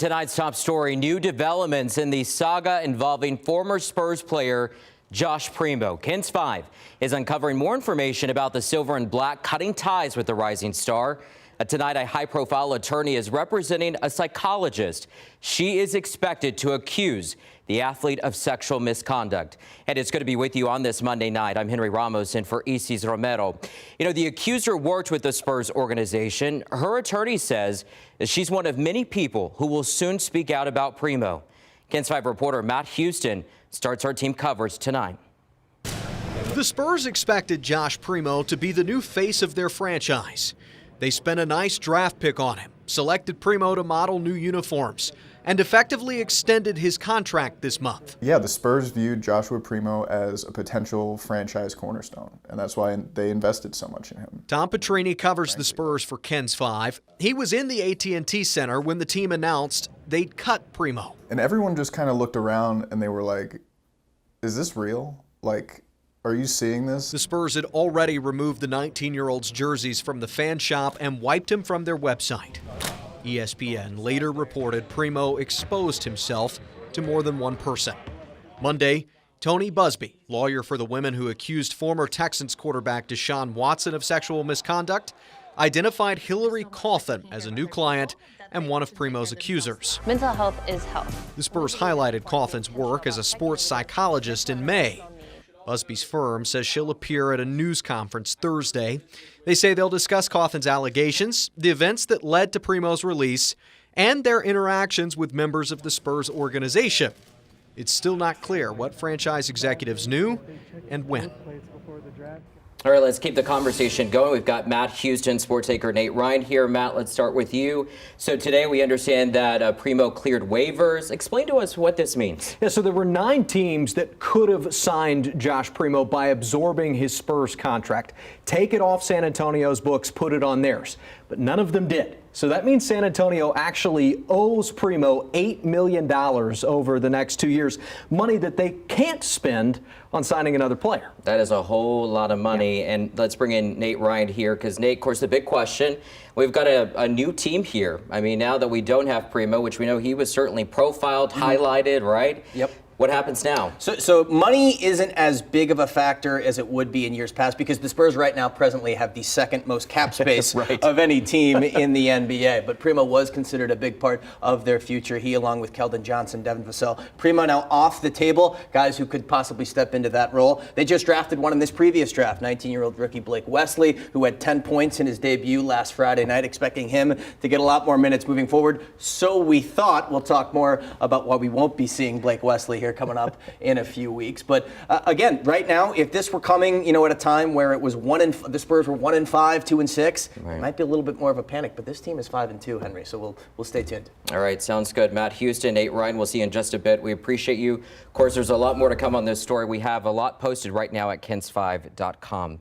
Tonight's top story, new developments in the saga involving former Spurs player Josh Primo. KENS 5 is uncovering more information about the silver and black cutting ties with the rising star. Tonight, a high-profile attorney is representing a psychologist. She is expected to accuse the athlete of sexual misconduct. And it's good to be with you on this Monday night. I'm Henry Ramos in for Isis Romero. You know, the accuser worked with the Spurs organization. Her attorney says that she's one of many people who will soon speak out about Primo. KENS 5 reporter Matt Houston starts our team coverage tonight. The Spurs expected Josh Primo to be the new face of their franchise. They spent a nice draft pick on him, selected Primo to model new uniforms, and effectively extended his contract this month. Yeah, the Spurs viewed Joshua Primo as a potential franchise cornerstone, and that's why they invested so much in him. Tom Petrini covers the Spurs for KENS 5. He was in the AT&T Center when the team announced they'd cut Primo. And everyone just kind of looked around and they were like, is this real? Like, are you seeing this? The Spurs had already removed the 19-year-old's jerseys from the fan shop and wiped him from their website. ESPN later reported Primo exposed himself to more than one person. Monday, Tony Buzbee, lawyer for the women who accused former Texans quarterback Deshaun Watson of sexual misconduct, identified Hillary Cauthen as a new client and one of Primo's accusers. Mental health is health. The Spurs highlighted Cauthen's work as a sports psychologist in May. Busbee's firm says she'll appear at a news conference Thursday. They say they'll discuss Cauthen's allegations, the events that led to Primo's release, and their interactions with members of the Spurs organization. It's still not clear what franchise executives knew and when. All right, let's keep the conversation going. We've got Matt Houston, sports anchor Nate Ryan here. Matt, let's start with you. So today we understand that Primo cleared waivers. Explain to us what this means. Yeah, so there were 9 teams that could have signed Josh Primo by absorbing his Spurs contract. Take it off San Antonio's books, put it on theirs. But none of them did. So that means San Antonio actually owes Primo $8 million over the next 2 years, money that they can't spend on signing another player. That is a whole lot of money. Yeah. And let's bring in Nate Ryan here, because Nate, of course, the big question, we've got a new team here. I mean, now that we don't have Primo, which we know he was certainly profiled, highlighted, right? Yep. What happens now? So money isn't as big of a factor as it would be in years past, because the Spurs right now presently have the second most cap space right. of any team in the NBA. But Primo was considered a big part of their future. He, along with Keldon Johnson, Devin Vassell. Primo now off the table, guys who could possibly step into that role. They just drafted one in this previous draft, 19-year-old rookie Blake Wesley, who had 10 points in his debut last Friday night, expecting him to get a lot more minutes moving forward. So we thought. We'll talk more about why we won't be seeing Blake Wesley here coming up in a few weeks. But again, right now, if this were coming, at a time where it was the Spurs were 1-5, 2-6, right, it might be a little bit more of a panic. But this team is 5-2, Henry. So we'll stay tuned. All right, sounds good. Matt Houston, Nate Ryan, we'll see you in just a bit. We appreciate you. Of course, there's a lot more to come on this story. We have a lot posted right now at KENS5.com.